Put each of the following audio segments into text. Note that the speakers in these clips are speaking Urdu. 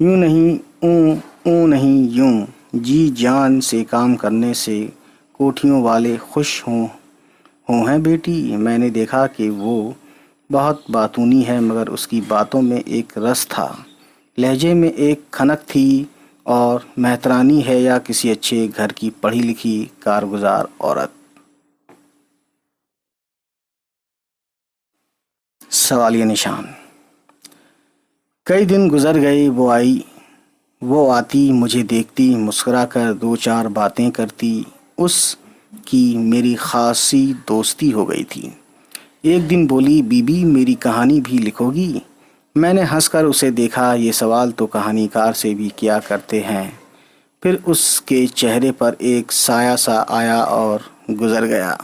یوں نہیں اوں نہیں یوں، جی جان سے کام کرنے سے کوٹھیوں والے خوش ہیں بیٹی۔ میں نے دیکھا کہ وہ بہت باتونی ہے، مگر اس کی باتوں میں ایک رس تھا، لہجے میں ایک کھنک تھی، اور مہترانی ہے یا کسی اچھے گھر کی پڑھی لکھی کارگزار عورت؟ سوالیہ نشان۔ کئی دن گزر گئے، وہ آتی، مجھے دیکھتی، مسکرا کر دو چار باتیں کرتی، اس کی میری خاصی دوستی ہو گئی تھی۔ ایک دن بولی، بی بی میری کہانی بھی لکھو گی؟ میں نے ہنس کر اسے دیکھا، یہ سوال تو کہانی کار سے بھی کیا کرتے ہیں۔ پھر اس کے چہرے پر ایک سایہ سا آیا اور گزر گیا۔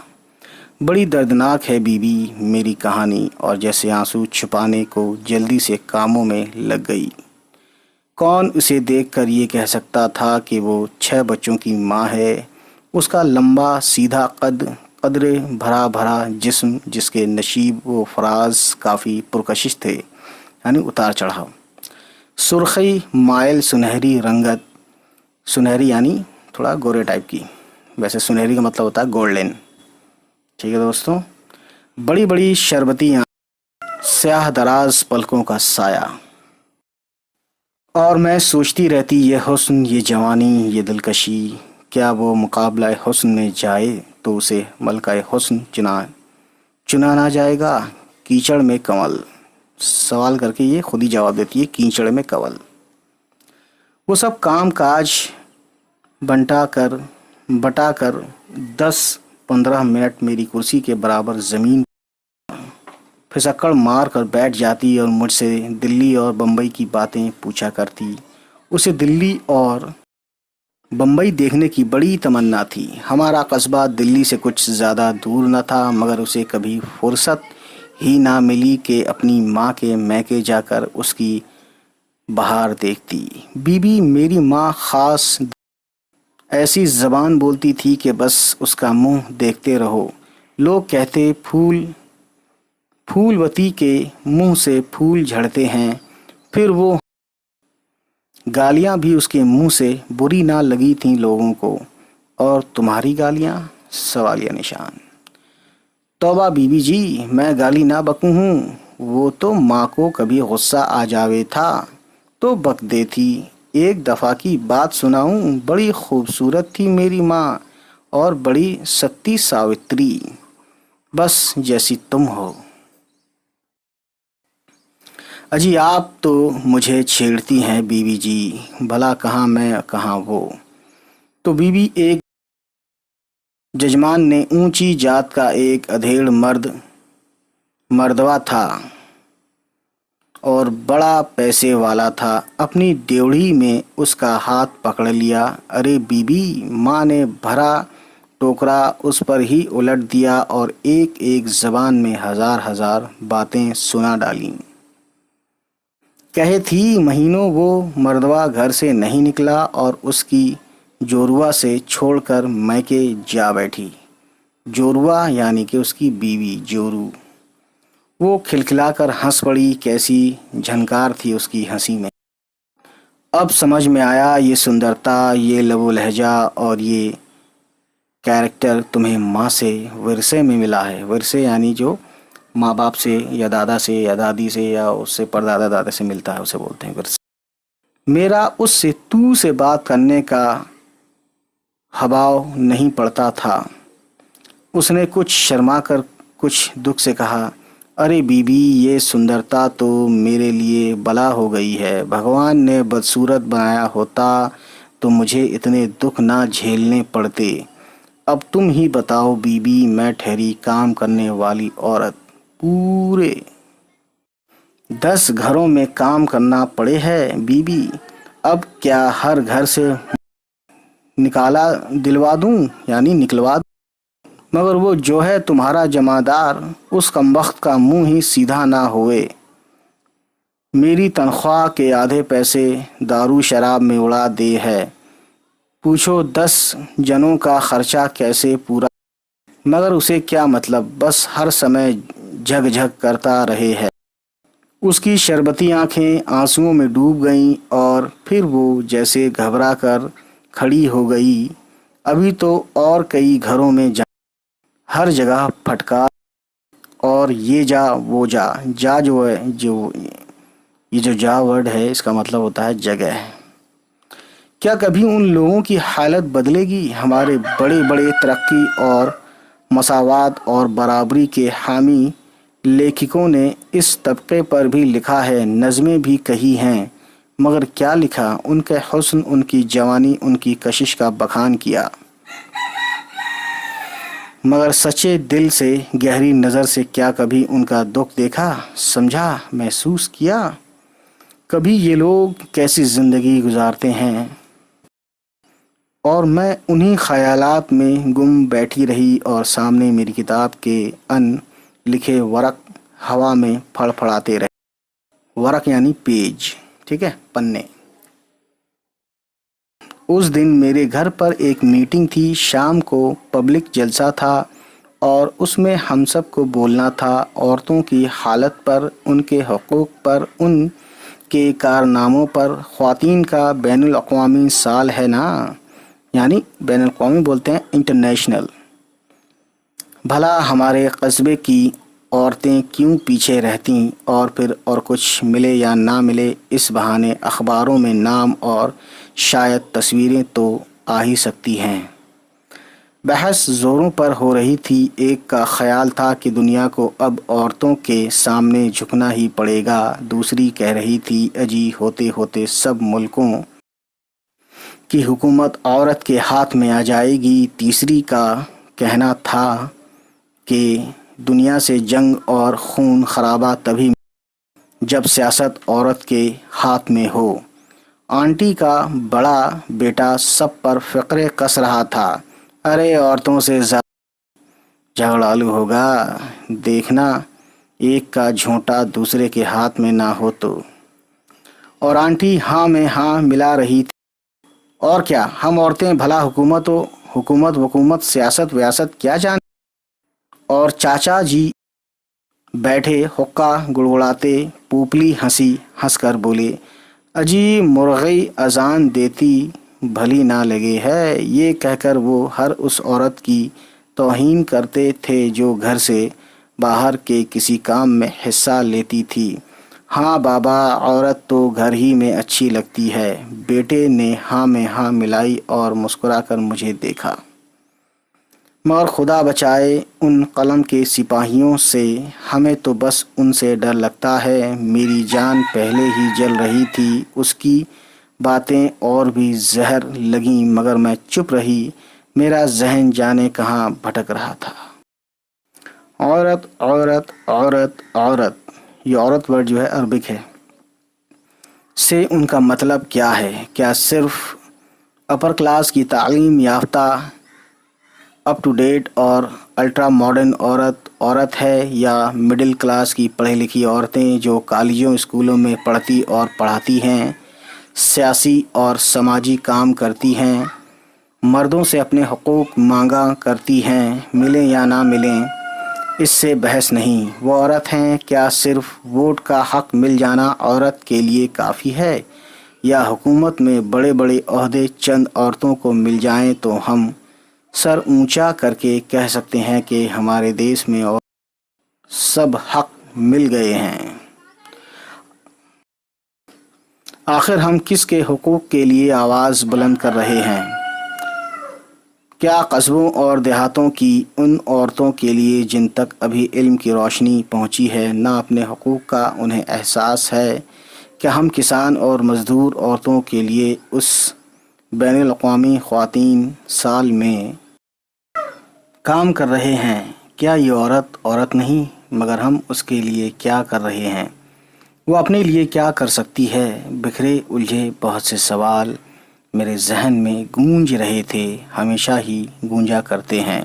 بڑی دردناک ہے بی بی میری کہانی، اور جیسے آنسو چھپانے کو جلدی سے کاموں میں لگ گئی۔ کون اسے دیکھ کر یہ کہہ سکتا تھا کہ وہ 6 بچوں کی ماں ہے؟ اس کا لمبا سیدھا قد، قدر بھرا بھرا جسم، جس کے نشیب و فراز کافی پرکشش تھے، یعنی اتار چڑھاؤ، سرخی مائل سنہری رنگت، سنہری یعنی تھوڑا گورے ٹائپ کی، ویسے سنہری کا مطلب ہوتا ہے گولڈن، ٹھیک ہے دوستوں، بڑی بڑی شربتی آنکھ، سیاہ دراز پلکوں کا سایہ، اور میں سوچتی رہتی، یہ حسن، یہ جوانی، یہ دلکشی، کیا وہ مقابلہ حسن میں جائے تو اسے ملکہ حسن چنا نہ جائے گا؟ کیچڑ میں کنول، سوال کر کے یہ خود ہی جواب دیتی ہے، کیچڑ میں کنول۔ وہ سب کام کاج بٹا کر 10-15 منٹ میری کرسی کے برابر زمین پھسکڑ مار کر بیٹھ جاتی اور مجھ سے دلی اور بمبئی کی باتیں پوچھا کرتی۔ اسے دلی اور بمبئی دیکھنے کی بڑی تمنا تھی۔ ہمارا قصبہ دلی سے کچھ زیادہ دور نہ تھا، مگر اسے کبھی فرصت ہی نہ ملی کہ اپنی ماں کے میکے جا کر اس کی بہار دیکھتی۔ بی بی میری ماں خاص ایسی زبان بولتی تھی کہ بس اس کا منہ دیکھتے رہو۔ لوگ کہتے، پھول وتی کے منہ سے پھول جھڑتے ہیں۔ پھر وہ گالیاں بھی اس کے منہ سے بری نہ لگی تھیں لوگوں کو۔ اور تمہاری گالیاں؟ سوالیہ نشان۔ توبہ بی بی جی، میں گالی نہ بکوں ہوں، وہ تو ماں کو کبھی غصہ آ جاوے تھا تو بک دیتی۔ ایک دفعہ کی بات سناؤں، بڑی خوبصورت تھی میری ماں، اور بڑی ستی ساوتری، بس جیسی تم ہو۔ اجی آپ تو مجھے چھیڑتی ہیں بی بی جی، بھلا کہاں میں کہاں وہ۔ تو بی بی ایک ججمان نے اونچی جات کا ایک ادھیڑ مردوا تھا اور بڑا پیسے والا تھا، اپنی ڈیوڑھی میں اس کا ہاتھ پکڑ لیا۔ ارے بی بی، ماں نے بھرا ٹوکرا اس پر ہی الٹ دیا اور ایک ایک زبان میں ہزار باتیں سنا ڈالیں۔ کہے تھی مہینوں وہ مردوا گھر سے نہیں نکلا اور اس کی جوروا سے چھوڑ کر میکے جا بیٹھی۔ جوروا یعنی کہ اس کی بیوی، جورو۔ وہ کھلکھلا کر ہنس پڑی، کیسی جھنکار تھی اس کی ہنسی میں۔ اب سمجھ میں آیا، یہ سندرتا، یہ لب و لہجہ اور یہ کیریکٹر تمہیں ماں سے ورثے میں ملا ہے۔ ورثے یعنی جو ماں باپ سے یا دادا سے یا دادی سے یا اس سے پردادا دادا سے ملتا ہے، اسے بولتے ہیں ورثے۔ میرا اس سے تو سے بات کرنے کا ہباؤ نہیں پڑتا تھا۔ اس نے کچھ شرما کر کچھ دکھ سے کہا، ارے بی بی، یہ سندرتا تو میرے لیے بلا ہو گئی ہے۔ بھگوان نے بدصورت بنایا ہوتا تو مجھے اتنے دکھ نہ جھیلنے پڑتے۔ اب تم ہی بتاؤ بی بی، میں ٹھہری کام کرنے والی عورت، پورے 10 گھروں میں کام کرنا پڑے ہے بی بی، اب کیا ہر گھر سے نکلوا دوں، مگر وہ جو ہے تمہارا جمعدار، اس کمبخت کا منہ ہی سیدھا نہ ہوئے۔ میری تنخواہ کے آدھے پیسے دارو شراب میں اڑا دے ہے۔ پوچھو 10 جنوں کا خرچہ کیسے پورا، مگر اسے کیا مطلب، بس ہر سمے جھگ جھگ کرتا رہے ہے۔ اس کی شربتی آنکھیں آنسوؤں میں ڈوب گئیں اور پھر وہ جیسے گھبرا کر کھڑی ہو گئی۔ ابھی تو اور کئی گھروں میں ہر جگہ پھٹکار اور یہ جا وہ جا جا جو ہے یہ جو جا ورڈ ہے اس کا مطلب ہوتا ہے جگہ۔ کیا کبھی ان لوگوں کی حالت بدلے گی؟ ہمارے بڑے بڑے ترقی اور مساوات اور برابری کے حامی لیکھکوں نے اس طبقے پر بھی لکھا ہے، نظمیں بھی کہی ہیں، مگر کیا لکھا؟ ان کے حسن، ان کی جوانی، ان کی کشش کا بخان کیا، مگر سچے دل سے، گہری نظر سے کیا کبھی ان کا دکھ دیکھا، سمجھا، محسوس کیا؟ کبھی یہ لوگ کیسی زندگی گزارتے ہیں؟ اور میں انہی خیالات میں گم بیٹھی رہی اور سامنے میری کتاب کے ان لکھے ورق ہوا میں پھڑ پھڑاتے رہے۔ ورق یعنی پیج، ٹھیک ہے، پنے۔ اس دن میرے گھر پر ایک میٹنگ تھی، شام کو پبلک جلسہ تھا اور اس میں ہم سب کو بولنا تھا عورتوں کی حالت پر، ان کے حقوق پر، ان کے کارناموں پر۔ خواتین کا بین الاقوامی سال ہے نا، یعنی بین الاقوامی بولتے ہیں انٹرنیشنل۔ بھلا ہمارے قصبے کی عورتیں کیوں پیچھے رہتیں، اور پھر اور کچھ ملے یا نہ ملے اس بہانے اخباروں میں نام اور شاید تصویریں تو آ ہی سکتی ہیں۔ بحث زوروں پر ہو رہی تھی۔ ایک کا خیال تھا کہ دنیا کو اب عورتوں کے سامنے جھکنا ہی پڑے گا، دوسری کہہ رہی تھی اجی ہوتے ہوتے سب ملکوں کی حکومت عورت کے ہاتھ میں آ جائے گی، تیسری کا کہنا تھا کہ دنیا سے جنگ اور خون خرابہ تبھی جب سیاست عورت کے ہاتھ میں ہو۔ آنٹی کا بڑا بیٹا سب پر فقرے کس رہا تھا، ارے عورتوں سے زیادہ جھگڑالو ہوگا، دیکھنا ایک کا جھونٹا دوسرے کے ہاتھ میں نہ ہو تو۔ اور آنٹی ہاں میں ہاں ملا رہی تھی، اور کیا ہم عورتیں بھلا حکومت سیاست ویاست کیا جانے؟ اور چاچا جی بیٹھے حقہ گڑگڑاتے، پوپلی ہنس کر بولے، اجی مرغی اذان دیتی بھلی نہ لگے ہے۔ یہ کہہ کر وہ ہر اس عورت کی توہین کرتے تھے جو گھر سے باہر کے کسی کام میں حصہ لیتی تھی۔ ہاں بابا، عورت تو گھر ہی میں اچھی لگتی ہے۔ بیٹے نے ہاں میں ہاں ملائی اور مسکرا کر مجھے دیکھا۔ مگر خدا بچائے ان قلم کے سپاہیوں سے، ہمیں تو بس ان سے ڈر لگتا ہے۔ میری جان پہلے ہی جل رہی تھی، اس کی باتیں اور بھی زہر لگیں، مگر میں چپ رہی، میرا ذہن جانے کہاں بھٹک رہا تھا۔ عورت عورت عورت عورت، یہ عورت ورڈ جو ہے عربک ہے، سے ان کا مطلب کیا ہے؟ کیا صرف اپر کلاس کی تعلیم یافتہ اپ ٹو ڈیٹ اور الٹرا ماڈرن عورت ہے، یا مڈل کلاس کی پڑھی لکھی عورتیں جو کالجوں اسکولوں میں پڑھتی اور پڑھاتی ہیں، سیاسی اور سماجی کام کرتی ہیں، مردوں سے اپنے حقوق مانگا کرتی ہیں، ملیں یا نہ ملیں اس سے بحث نہیں، وہ عورت ہیں؟ کیا صرف ووٹ کا حق مل جانا عورت کے لیے کافی ہے، یا حکومت میں بڑے بڑے عہدے چند عورتوں کو مل جائیں تو ہم سر اونچا کر کے کہہ سکتے ہیں کہ ہمارے دیش میں اور سب حق مل گئے ہیں؟ آخر ہم کس کے حقوق کے لیے آواز بلند کر رہے ہیں؟ کیا قصبوں اور دیہاتوں کی ان عورتوں کے لیے جن تک ابھی علم کی روشنی پہنچی ہے، نہ اپنے حقوق کا انہیں احساس ہے؟ کیا ہم کسان اور مزدور عورتوں کے لیے اس بین الاقوامی خواتین سال میں کام کر رہے ہیں؟ کیا یہ عورت نہیں، مگر ہم اس کے لیے کیا کر رہے ہیں؟ وہ اپنے لیے کیا کر سکتی ہے؟ بکھرے الجھے بہت سے سوال میرے ذہن میں گونج رہے تھے، ہمیشہ ہی گونجا کرتے ہیں۔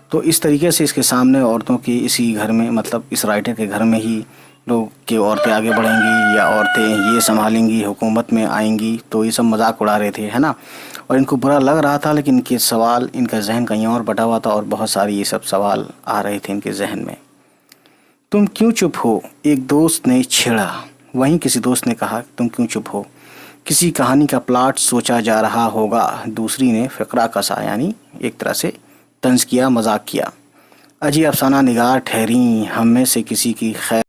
تو اس طریقے سے اس کے سامنے عورتوں کی اسی گھر میں، مطلب اس رائٹر کے گھر میں ہی لوگ کہ عورتیں آگے بڑھیں گی یا عورتیں یہ سنبھالیں گی، حکومت میں آئیں گی، تو یہ سب مذاق اڑا رہے تھے، ہے نا، اور ان کو برا لگ رہا تھا، لیکن ان کے سوال، ان کا ذہن کہیں اور بٹا ہوا تھا اور بہت ساری یہ سب سوال آ رہے تھے ان کے ذہن میں۔ تم کیوں چپ ہو؟ ایک دوست نے چھیڑا۔ وہیں کسی دوست نے کہا تم کیوں چپ ہو؟ کسی کہانی کا پلاٹ سوچا جا رہا ہوگا۔ دوسری نے فقرہ کسا، یعنی ایک طرح سے طنز کیا، مذاق کیا۔ اجی افسانہ نگار ٹھہریں، ہم میں سے کسی کی خیر۔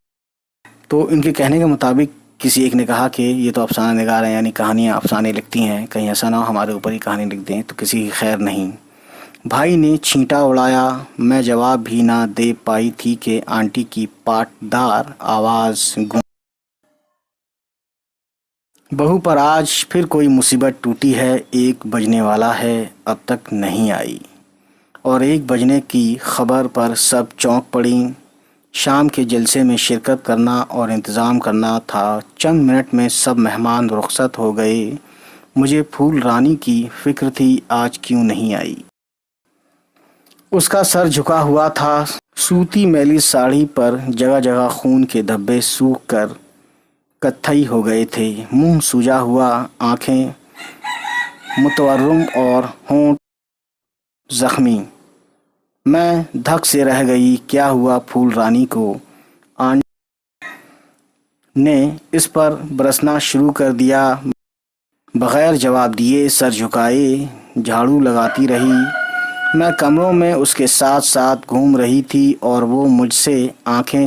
تو ان کے کہنے کے مطابق کسی ایک نے کہا کہ یہ تو افسانہ نگار ہیں، یعنی کہانیاں افسانے لکھتی ہیں، کہیں ایسا نہ ہو ہمارے اوپر ہی کہانی لکھ دیں، تو کسی کی خیر نہیں۔ بھائی نے چھینٹا اڑایا، میں جواب بھی نہ دے پائی تھی کہ آنٹی کی پاٹدار آواز گونج۔ بہو پر آج پھر کوئی مصیبت ٹوٹی ہے، 1 بجنے والا ہے اب تک نہیں آئی۔ اور 1 بجنے کی خبر پر سب چونک پڑیں۔ شام کے جلسے میں شرکت کرنا اور انتظام کرنا تھا۔ چند منٹ میں سب مہمان رخصت ہو گئے۔ مجھے پھول رانی کی فکر تھی، آج کیوں نہیں آئی۔ اس کا سر جھکا ہوا تھا، سوتی میلی ساڑی پر جگہ جگہ خون کے دھبے سوکھ کر کتھئی ہو گئے تھے، منہ سوجا ہوا، آنکھیں متورم اور ہونٹ زخمی۔ میں دھک سے رہ گئی، کیا ہوا پھول رانی کو؟ آنٹی نے اس پر برسنا شروع کر دیا۔ بغیر جواب دیے سر جھکائے جھاڑو لگاتی رہی۔ میں کمروں میں اس کے ساتھ ساتھ گھوم رہی تھی اور وہ مجھ سے آنکھیں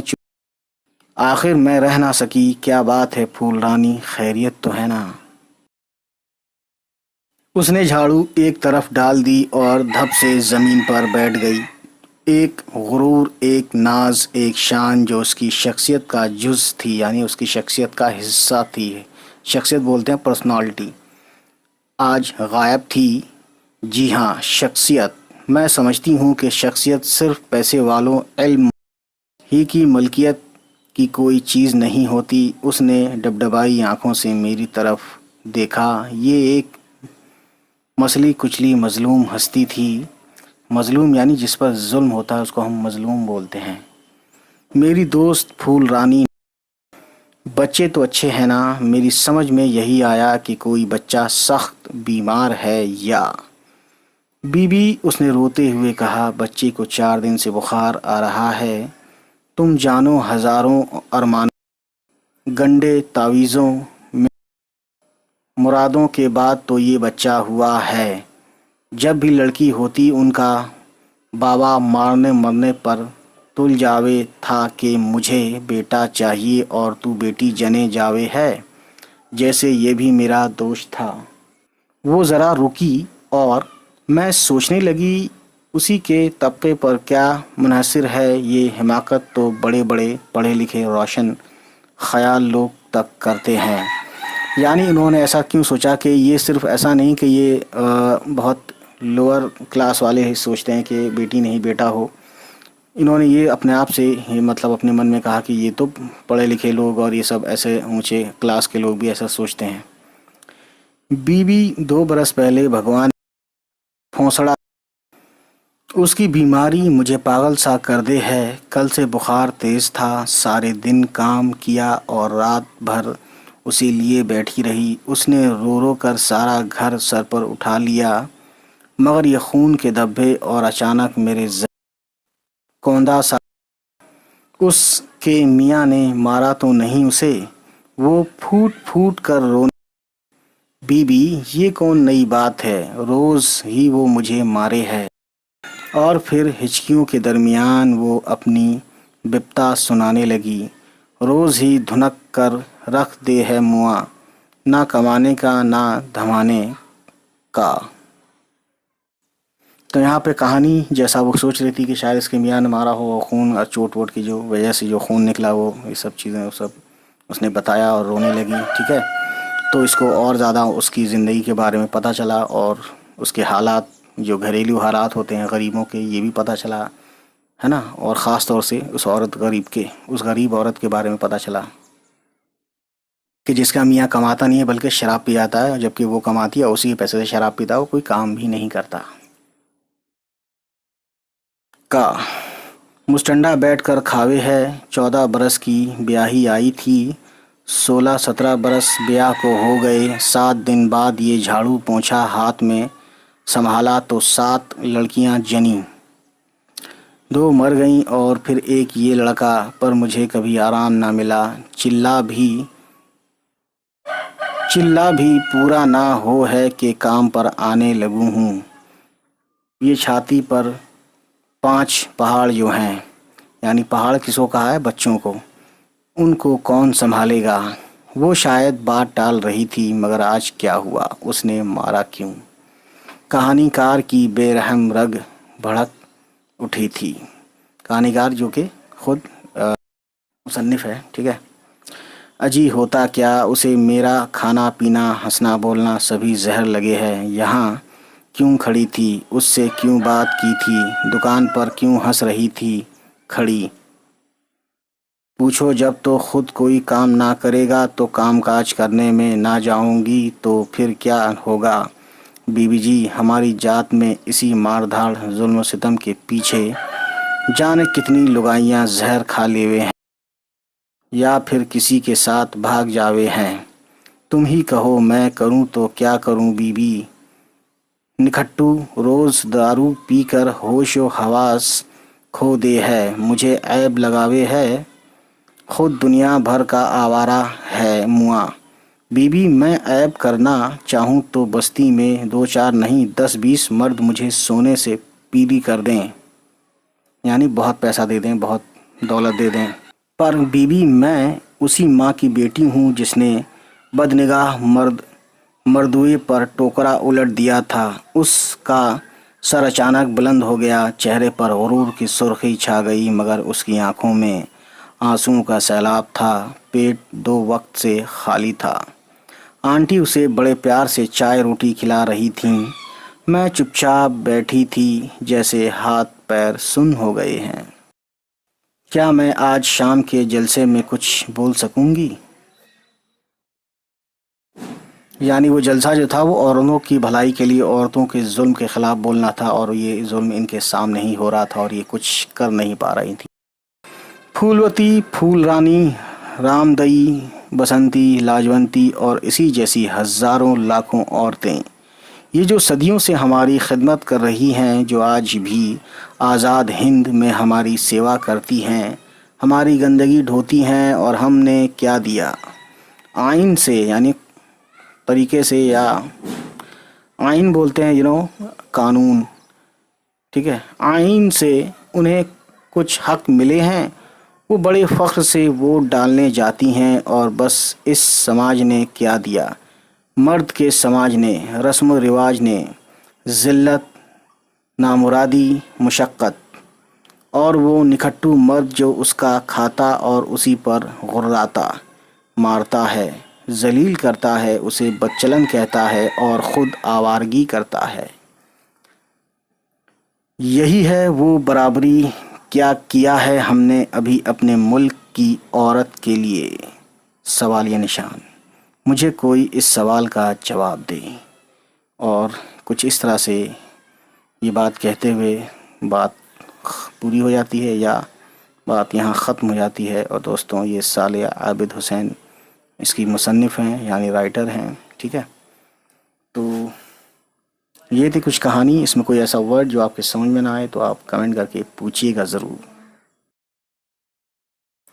آخر میں رہ نہ سکی۔ کیا بات ہے پھول رانی، خیریت تو ہے نا؟ اس نے جھاڑو ایک طرف ڈال دی اور دھپ سے زمین پر بیٹھ گئی۔ ایک غرور، ایک ناز، ایک شان جو اس کی شخصیت کا جز تھی، یعنی اس کی شخصیت کا حصہ تھی۔ شخصیت بولتے ہیں پرسنالٹی، آج غائب تھی۔ جی ہاں، شخصیت۔ میں سمجھتی ہوں کہ شخصیت صرف پیسے والوں، علم ہی کی ملکیت کی کوئی چیز نہیں ہوتی۔ اس نے ڈبڈبائی آنکھوں سے میری طرف دیکھا۔ یہ ایک مسلی کچلی مظلوم ہستی تھی۔ مظلوم یعنی جس پر ظلم ہوتا ہے اس کو ہم مظلوم بولتے ہیں۔ میری دوست پھول رانی، بچے تو اچھے ہیں نا؟ میری سمجھ میں یہی آیا کہ کوئی بچہ سخت بیمار ہے یا بی بی، اس نے روتے ہوئے کہا، بچے کو 4 دن سے بخار آ رہا ہے۔ تم جانو ہزاروں ارمانوں، گنڈے تعویذوں میں مرادوں کے بعد تو یہ بچہ ہوا ہے۔ جب بھی لڑکی ہوتی ان کا بابا مارنے مرنے پر تل جاوے تھا کہ مجھے بیٹا چاہیے اور تو بیٹی جنے جاوے ہے، جیسے یہ بھی میرا دوش تھا۔ وہ ذرا رکی اور میں سوچنے لگی اسی کے طبقے پر کیا منحصر ہے یہ حماقت تو بڑے بڑے پڑھے لکھے روشن خیال لوگ تک کرتے ہیں۔ یعنی انہوں نے ایسا کیوں سوچا کہ یہ صرف ایسا نہیں کہ یہ بہت لوور کلاس والے ہی سوچتے ہیں کہ بیٹی نہیں بیٹا ہو۔ انہوں نے یہ اپنے آپ سے مطلب اپنے من میں کہا کہ یہ تو پڑھے لکھے لوگ اور یہ سب ایسے اونچے کلاس کے لوگ بھی ایسا سوچتے ہیں۔ بی بی 2 برس پہلے بھگوان پھونسڑا، اس کی بیماری مجھے پاگل سا کر دے ہے۔ کل سے بخار تیز تھا، سارے دن کام کیا اور رات بھر اسی لیے بیٹھی رہی۔ اس نے رو رو کر سارا گھر سر پر اٹھا لیا، مگر یہ خون کے دھبے اور اچانک میرے کوندا سا۔ اس کے میاں نے مارا تو نہیں اسے؟ وہ پھوٹ پھوٹ کر رونے۔ بی بی، یہ کون نئی بات ہے؟ روز ہی وہ مجھے مارے ہے۔ اور پھر ہچکیوں کے درمیان وہ اپنی بپتا سنانے لگی، روز ہی دھنک کر رکھ دے ہے مواں، نہ کمانے کا نہ دھمانے کا۔ تو یہاں پہ کہانی جیسا وہ سوچ رہی تھی کہ شاید اس کے میاں نے مارا ہو، اور خون اور چوٹ ووٹ کی جو وجہ سے جو خون نکلا وہ یہ سب چیزیں وہ سب اس نے بتایا اور رونے لگی، ٹھیک ہے۔ تو اس کو اور زیادہ اس کی زندگی کے بارے میں پتہ چلا اور اس کے حالات جو گھریلو حالات ہوتے ہیں غریبوں کے یہ بھی پتہ چلا ہے نا، اور خاص طور سے اس غریب عورت کے بارے میں پتہ چلا کہ جس کا میاں کماتا نہیں ہے بلکہ شراب پی جاتا ہے، جبکہ وہ کماتی ہے اسی کے پیسے سے شراب پیتا ہے، وہ کوئی کام بھی نہیں کرتا۔ کا مستنڈا بیٹھ کر کھاوے ہے، 14 برس کی بیاہی آئی تھی، 16-17 برس بیاہ کو ہو گئے۔ 7 دن بعد یہ جھاڑو پونچھا ہاتھ میں سنبھالا تو 7 لڑکیاں جنیں۔ دو مر گئیں اور پھر ایک یہ لڑکا، پر مجھے کبھی آرام نہ ملا، چلا بھی پورا نہ ہو ہے کہ کام پر آنے لگوں ہوں، یہ چھاتی پر 5 پہاڑ جو ہیں، یعنی پہاڑ کس کو کہا ہے؟ بچوں کو، ان کو کون سنبھالے گا؟ وہ شاید بات ٹال رہی تھی، مگر آج کیا ہوا؟ اس نے مارا کیوں؟ کہانی کار کی بے رحم رگ بھڑک اٹھی تھی۔ کہانی کار جو کہ خود مصنف ہے، ٹھیک ہے۔ اجی ہوتا کیا اسے میرا کھانا پینا ہنسنا بولنا سبھی زہر لگے ہے۔ یہاں کیوں کھڑی تھی؟ اس سے کیوں بات کی تھی؟ دکان پر کیوں ہنس رہی تھی کھڑی؟ پوچھو جب تو خود کوئی کام نہ کرے گا تو کام کاج کرنے میں نہ جاؤں گی تو پھر کیا ہوگا؟ بی بی جی، ہماری ذات میں اسی مار دھاڑ ظلم و ستم کے پیچھے جانے کتنی لگائیاں زہر کھا لیوے ہیں یا پھر کسی کے ساتھ بھاگ جاوے ہیں۔ تم ہی کہو، میں کروں تو کیا کروں بی بی؟ نکھٹو روز دارو پی کر ہوش و حواس کھو دے ہے، مجھے عیب لگاوے ہے، خود دنیا بھر کا آوارہ ہے مواں۔ بی بی، میں عیب کرنا چاہوں تو بستی میں 2 4 نہیں 10 20 مرد مجھے سونے سے پیلی کر دیں، یعنی بہت پیسہ دے دیں، بہت دولت دے دیں، پر بی بی میں اسی ماں کی بیٹی ہوں جس نے بدنگاہ مردوے پر ٹوکرا الٹ دیا تھا۔ اس کا سر اچانک بلند ہو گیا، چہرے پر غرور کی سرخی چھا گئی، مگر اس کی آنکھوں میں آنسوؤں کا سیلاب تھا۔ پیٹ 2 وقت سے خالی تھا۔ آنٹی اسے بڑے پیار سے چائے روٹی کھلا رہی تھیں۔ میں چپ چاپ بیٹھی تھی، جیسے ہاتھ پیر سن ہو گئے ہیں۔ کیا میں آج شام کے جلسے میں کچھ بول سکوں گی؟ یعنی وہ جلسہ جو تھا وہ عورتوں کی بھلائی کے لیے، عورتوں کے ظلم کے خلاف بولنا تھا، اور یہ ظلم ان کے سامنے ہی ہو رہا تھا اور یہ کچھ کر نہیں پا رہی تھی۔ پھولوتی، پھول رانی، رامدئی، بسنتی، لاجونتی اور اسی جیسی ہزاروں لاکھوں عورتیں، یہ جو صدیوں سے ہماری خدمت کر رہی ہیں، جو آج بھی آزاد ہند میں ہماری سیوا کرتی ہیں، ہماری گندگی دھوتی ہیں، اور ہم نے کیا دیا؟ آئین سے، یعنی طریقے سے، یا آئین بولتے ہیں قانون، ٹھیک ہے، آئین سے انہیں کچھ حق ملے ہیں، وہ بڑے فخر سے ووٹ ڈالنے جاتی ہیں، اور بس اس سماج نے کیا دیا؟ مرد کے سماج نے، رسم و رواج نے، ذلت، نامرادی، مشقت، اور وہ نکھٹو مرد جو اس کا کھاتا اور اسی پر غراتا، مارتا ہے، ذلیل کرتا ہے، اسے بدچلن کہتا ہے اور خود آوارگی کرتا ہے۔ یہی ہے وہ برابری۔ کیا کیا ہے ہم نے ابھی اپنے ملک کی عورت کے لیے؟ سوالیہ نشان۔ مجھے کوئی اس سوال کا جواب دے۔ اور کچھ اس طرح سے یہ بات کہتے ہوئے بات پوری ہو جاتی ہے، یا بات یہاں ختم ہو جاتی ہے۔ اور دوستوں، یہ صالح عابد حسین اس کی مصنف ہیں، یعنی رائٹر ہیں، ٹھیک ہے۔ تو یہ تھی کچھ کہانی۔ اس میں کوئی ایسا ورڈ جو آپ کے سمجھ میں نہ آئے تو آپ کمنٹ کر کے پوچھیے گا ضرور۔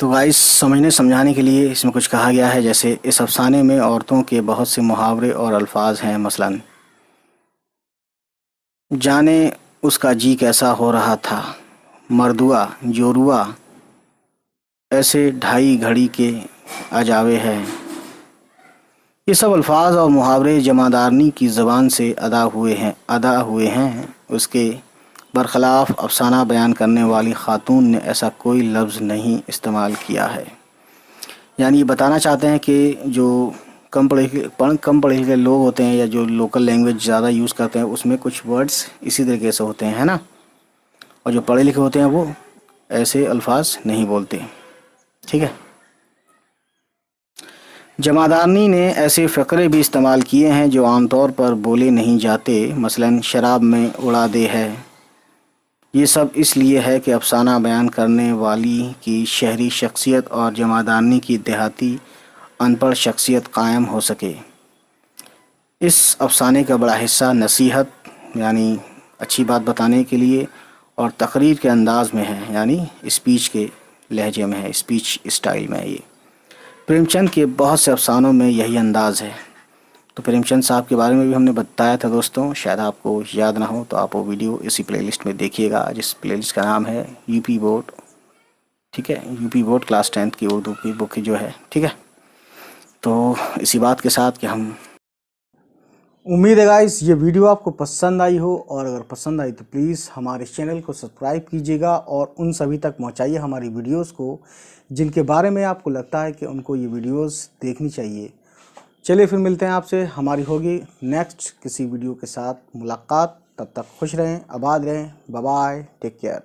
تو گائس، سمجھنے سمجھانے کے لیے اس میں کچھ کہا گیا ہے، جیسے اس افسانے میں عورتوں کے بہت سے محاورے اور الفاظ ہیں، مثلاً جانے اس کا جی کیسا ہو رہا تھا، مردوا جوروا ایسے 2.5 گھڑی کے آجاوے ہے۔ یہ سب الفاظ اور محاورے جمادارنی کی زبان سے ادا ہوئے ہیں۔ اس کے برخلاف افسانہ بیان کرنے والی خاتون نے ایسا کوئی لفظ نہیں استعمال کیا ہے۔ یعنی یہ بتانا چاہتے ہیں کہ جو کم پڑھے لکھے لوگ ہوتے ہیں، یا جو لوکل لینگویج زیادہ یوز کرتے ہیں، اس میں کچھ ورڈز اسی طریقے سے ہوتے ہیں نا، اور جو پڑھے لکھے ہوتے ہیں وہ ایسے الفاظ نہیں بولتے، ٹھیک ہے۔ جمادارنی نے ایسے فقرے بھی استعمال کیے ہیں جو عام طور پر بولے نہیں جاتے، مثلاً شراب میں اڑا دے ہے۔ یہ سب اس لیے ہے کہ افسانہ بیان کرنے والی کی شہری شخصیت اور جمادارنی کی دیہاتی ان پڑھ شخصیت قائم ہو سکے۔ اس افسانے کا بڑا حصہ نصیحت، یعنی اچھی بات بتانے کے لیے، اور تقریر کے انداز میں ہے، یعنی اسپیچ کے لہجے میں ہے، اسپیچ اسٹائل میں ہے یہ۔ پریم چند کے بہت سے افسانوں میں یہی انداز ہے۔ تو پریم چند صاحب کے بارے میں بھی ہم نے بتایا تھا دوستوں، شاید آپ کو یاد نہ ہو تو آپ وہ ویڈیو اسی پلے لسٹ میں دیکھیے گا، جس پلے لسٹ کا نام ہے یو پی بورڈ، ٹھیک ہے، یو پی بورڈ کلاس 10 کی اردو کی بک جو ہے، ٹھیک ہے۔ تو اسی بات کے ساتھ کہ ہم امید ہے گائز یہ ویڈیو آپ کو پسند آئی ہو، اور اگر پسند آئی تو پلیز ہمارے چینل کو سبسکرائب کیجیے گا اور ان سبھی تک پہنچائیے ہماری ویڈیوز کو جن کے بارے میں آپ کو لگتا ہے کہ ان کو یہ ویڈیوز دیکھنی چاہیے۔ چلیے پھر ملتے ہیں آپ سے، ہماری ہوگی نیکسٹ کسی ویڈیو کے ساتھ ملاقات، تب تک خوش رہیں، آباد رہیں، بائے بائے، ٹیک کیئر۔